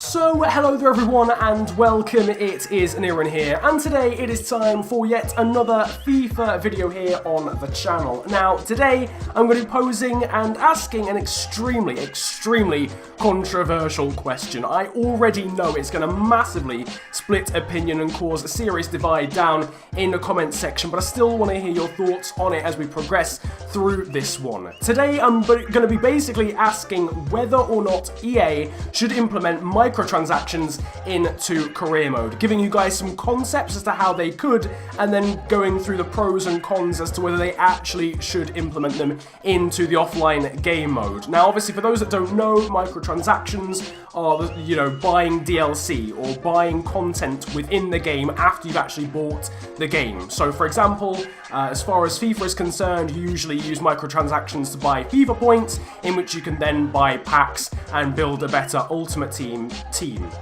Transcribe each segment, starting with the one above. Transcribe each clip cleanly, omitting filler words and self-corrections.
So, hello there everyone and welcome, it is Niran here, and today it is time for yet another FIFA video here on the channel. Now, today I'm going to be posing and asking an extremely controversial question. I already know it's going to massively split opinion and cause a serious divide down in the comments section, but I still want to hear your thoughts on it as we progress through this one. Today I'm going to be basically asking whether or not EA should implement microtransactions into career mode, giving you guys some concepts as to how they could, and then going through the pros and cons as to whether they actually should implement them into the offline game mode. Now, obviously, for those that don't know, microtransactions are, buying DLC or buying content within the game after you've actually bought the game. So, for example, as far as FIFA is concerned, you usually use microtransactions to buy FIFA points, in which you can then buy packs and build a better ultimate team.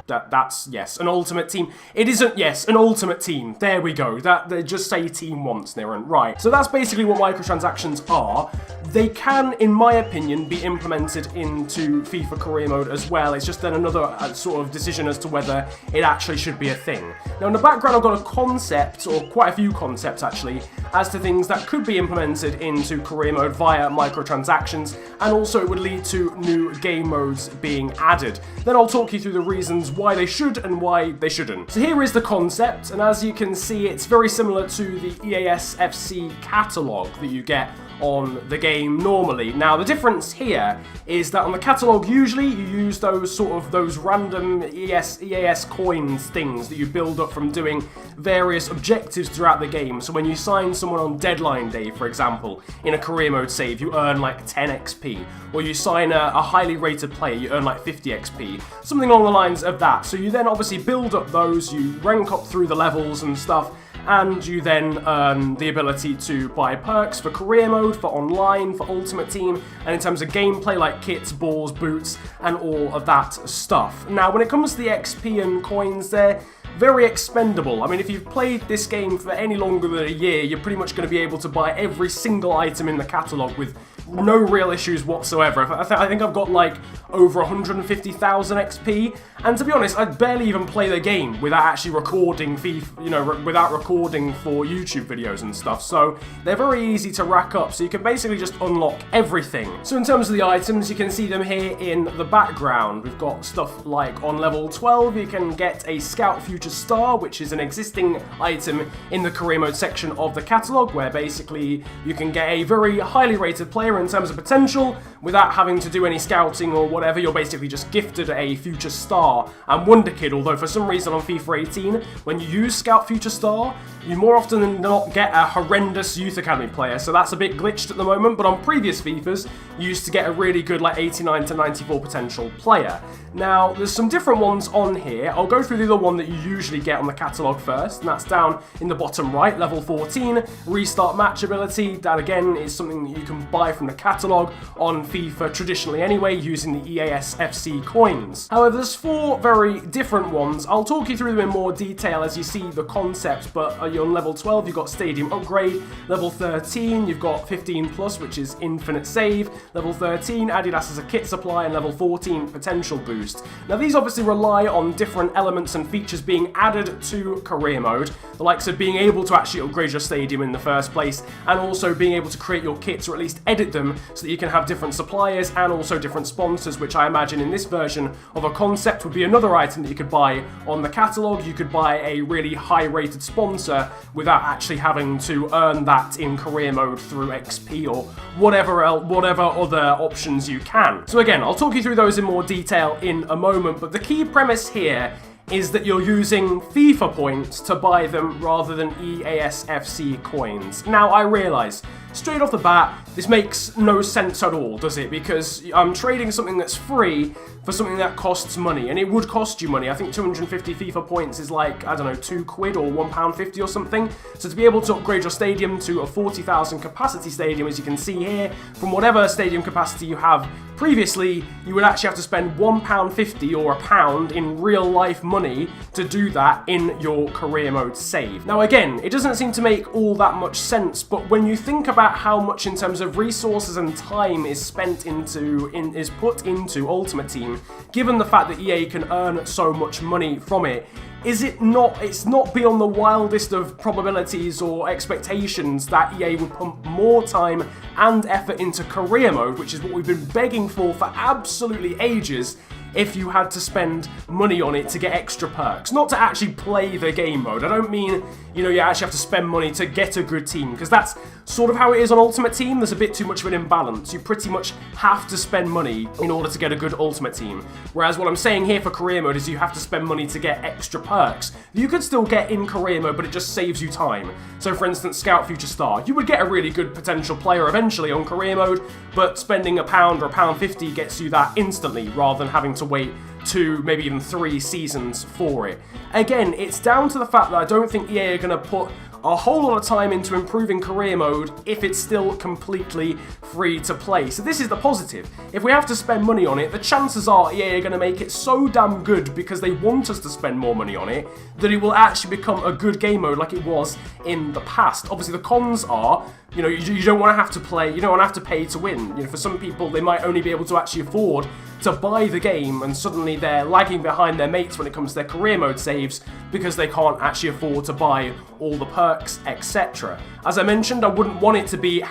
That's yes, an ultimate team. It isn't, yes, an ultimate team. There we go. That they just say team once, Niran. Right. So that's basically what microtransactions are. They can, in my opinion, be implemented into FIFA career mode as well. It's just then another sort of decision as to whether it actually should be a thing. Now, in the background, I've got a concept, or quite a few concepts actually, as to things that could be implemented into career mode via microtransactions, and also it would lead to new game modes being added. Then I'll talk you through the reasons why they should and why they shouldn't. So here is the concept, and as you can see, it's very similar to the EAS FC catalogue that you get on the game normally. Now, the difference here is that on the catalogue, usually you use those random EAS coins things that you build up from doing various objectives throughout the game. So when you sign someone on deadline day, for example, in a career mode save, you earn like 10 XP, or you sign a highly rated player, you earn like 50 XP, something along the lines of that. So you then obviously build up those, you rank up through the levels and stuff, and you then earn the ability to buy perks for career mode, for online, for ultimate team, and in terms of gameplay like kits, balls, boots, and all of that stuff. Now, when it comes to the XP and coins, they're very expendable. I mean, if you've played this game for any longer than a year, you're pretty much going to be able to buy every single item in the catalogue with no real issues whatsoever. I think I've got like over 150,000 XP, and to be honest, I barely even play the game without actually recording FIFA, without recording for YouTube videos and stuff, so they're very easy to rack up, so you can basically just unlock everything. So in terms of the items, you can see them here in the background. We've got stuff like on level 12, you can get a Scout Future Star, which is an existing item in the career mode section of the catalogue, where basically you can get a very highly rated player in terms of potential without having to do any scouting or whatever. You're basically just gifted a Future Star and Wonder Kid, although for some reason on FIFA 18, when you use Scout Future Star, you more often than not get a horrendous Youth Academy player, so that's a bit glitched at the moment, but on previous FIFAs, you used to get a really good like 89 to 94 potential player. Now, there's some different ones on here. I'll go through the other one that you usually get on the catalogue first, and that's down in the bottom right, level 14, Restart Match ability. That again is something that you can buy from the catalogue on FIFA traditionally anyway, using the EAS FC coins. However, there's four very different ones. I'll talk you through them in more detail as you see the concept, but you're on level 12, you've got Stadium Upgrade. Level 13, you've got 15 plus, which is Infinite Save. Level 13, Adidas as a kit supply, and level 14, Potential Boost. Now, these obviously rely on different elements and features being added to career mode, the likes of being able to actually upgrade your stadium in the first place, and also being able to create your kits, or at least edit them, so that you can have different suppliers and also different sponsors, which I imagine in this version of a concept would be another item that you could buy on the catalogue. You could buy a really high-rated sponsor without actually having to earn that in career mode through XP or whatever other options you can. So again, I'll talk you through those in more detail in a moment, but the key premise here is that you're using FIFA points to buy them rather than EAS FC coins. Now, I realise, straight off the bat, this makes no sense at all, does it? Because I'm trading something that's free for something that costs money, and it would cost you money. I think 250 FIFA points is like, I don't know, £2 or £1.50 or something. So to be able to upgrade your stadium to a 40,000 capacity stadium, as you can see here, from whatever stadium capacity you have Previously, you would actually have to spend £1.50 or £1 in real life money to do that in your career mode save. Now again, it doesn't seem to make all that much sense, but when you think about how much in terms of resources and time is put into Ultimate Team, given the fact that EA can earn so much money from it, it's not beyond the wildest of probabilities or expectations that EA would pump more time and effort into career mode, which is what we've been begging for absolutely ages, if you had to spend money on it to get extra perks. Not to actually play the game mode. I don't mean, you actually have to spend money to get a good team, because that's sort of how it is on Ultimate Team. There's a bit too much of an imbalance. You pretty much have to spend money in order to get a good Ultimate Team. Whereas what I'm saying here for career mode is you have to spend money to get extra perks. You could still get in career mode, but it just saves you time. So for instance, Scout Future Star. You would get a really good potential player eventually on career mode, but spending £1 or £1.50 gets you that instantly, rather than having to wait 2, maybe even 3 seasons for it. Again, it's down to the fact that I don't think EA are going to put a whole lot of time into improving career mode if it's still completely free to play. So this is the positive. If we have to spend money on it, the chances are EA are going to make it so damn good because they want us to spend more money on it that it will actually become a good game mode like it was in the past. Obviously the cons are, you don't want to have to play, you don't want to have to pay to win. For some people, they might only be able to actually afford to buy the game, and suddenly they're lagging behind their mates when it comes to their career mode saves because they can't actually afford to buy all the perks, etc. As I mentioned, I wouldn't want it to be,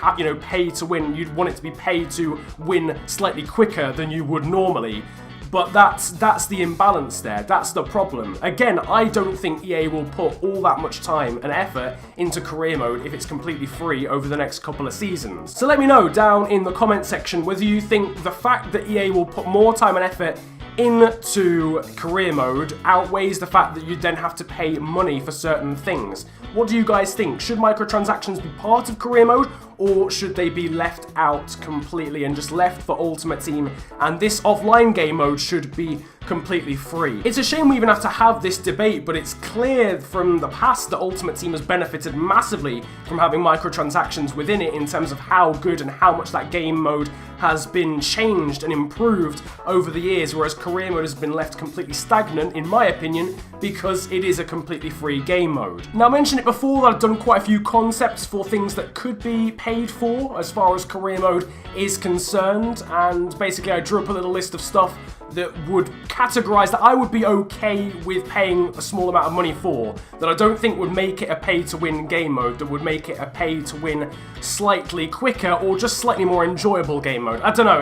pay to win. You'd want it to be pay to win slightly quicker than you would normally. But that's the imbalance there. That's the problem. Again, I don't think EA will put all that much time and effort into career mode if it's completely free over the next couple of seasons. So let me know down in the comment section whether you think the fact that EA will put more time and effort into career mode outweighs the fact that you then have to pay money for certain things. What do you guys think? Should microtransactions be part of career mode, or should they be left out completely and just left for Ultimate Team, and this offline game mode should be completely free? It's a shame we even have to have this debate, but it's clear from the past that Ultimate Team has benefited massively from having microtransactions within it in terms of how good and how much that game mode has been changed and improved over the years, whereas career mode has been left completely stagnant, in my opinion, because it is a completely free game mode. Now, I mentioned it before that I've done quite a few concepts for things that could be paid for as far as career mode is concerned, and basically I drew up a little list of stuff that would categorize that I would be okay with paying a small amount of money for, that I don't think would make it a pay-to-win game mode, that would make it a pay-to-win slightly quicker or just slightly more enjoyable game mode. I don't know,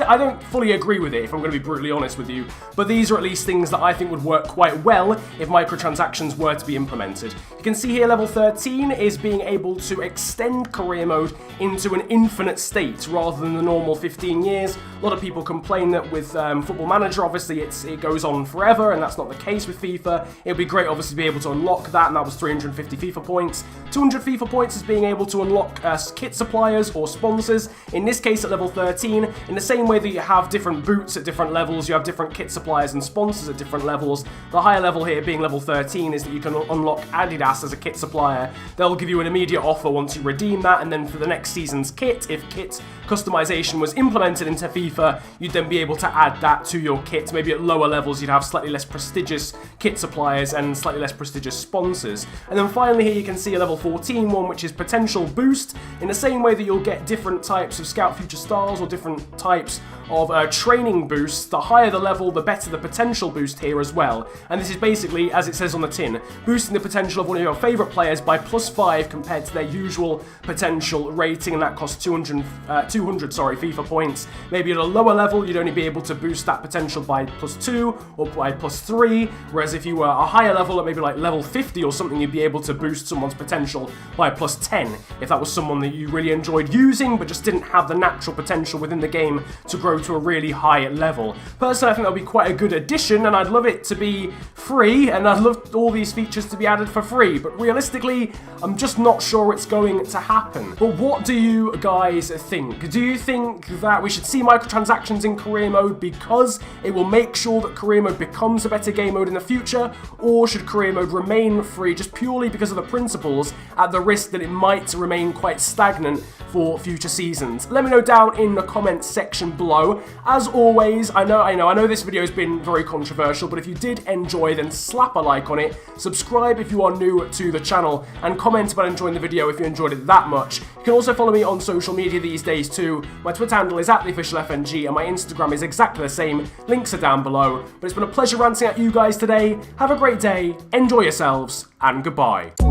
I don't fully agree with it, if I'm going to be brutally honest with you, but these are at least things that I think would work quite well if microtransactions were to be implemented. You can see here level 13 is being able to extend career mode into an infinite state rather than the normal 15 years. A lot of people complain that with Football Manager, obviously it goes on forever, and that's not the case with FIFA. It would be great, obviously, to be able to unlock that, and that was 350 FIFA points. 200 FIFA points is being able to unlock kit suppliers or sponsors, in this case at level 13. In the same way that you have different boots at different levels, you have different kit suppliers and sponsors at different levels. The higher level here, being level 13, is that you can unlock Adidas as a kit supplier. They'll give you an immediate offer once you redeem that, and then for the next season's kit, if kit customization was implemented into FIFA, you'd then be able to add that to your kit. Maybe at lower levels you'd have slightly less prestigious kit suppliers and slightly less prestigious sponsors. And then finally here you can see a level 14 one, which is potential boost, in the same way that you'll get different types of Scout Future Stars or different types of training boosts. The higher the level, the better the potential boost here as well. And this is basically, as it says on the tin, boosting the potential of one of your favourite players by +5 compared to their usual potential rating, and that costs 200 FIFA points. Maybe at a lower level, you'd only be able to boost that potential by +2 or by +3, whereas if you were a higher level, at maybe like level 50 or something, you'd be able to boost someone's potential by +10, if that was someone that you really enjoyed using, but just didn't have the natural potential within the game to grow to a really high level. Personally, I think that would be quite a good addition, and I'd love it to be free, and I'd love all these features to be added for free, but realistically, I'm just not sure it's going to happen. But what do you guys think? Do you think that we should see microtransactions microtransactions in career mode because it will make sure that career mode becomes a better game mode in the future, or should career mode remain free just purely because of the principles, at the risk that it might remain quite stagnant for future seasons? Let me know down in the comments section below. As always, I know this video has been very controversial, but if you did enjoy, then slap a like on it, subscribe if you are new to the channel, and comment about enjoying the video if you enjoyed it that much. You can also follow me on social media these days too. My Twitter handle is @theofficialfng, and my Instagram is exactly the same. Links are down below. But it's been a pleasure ranting at you guys today. Have a great day, enjoy yourselves, and goodbye.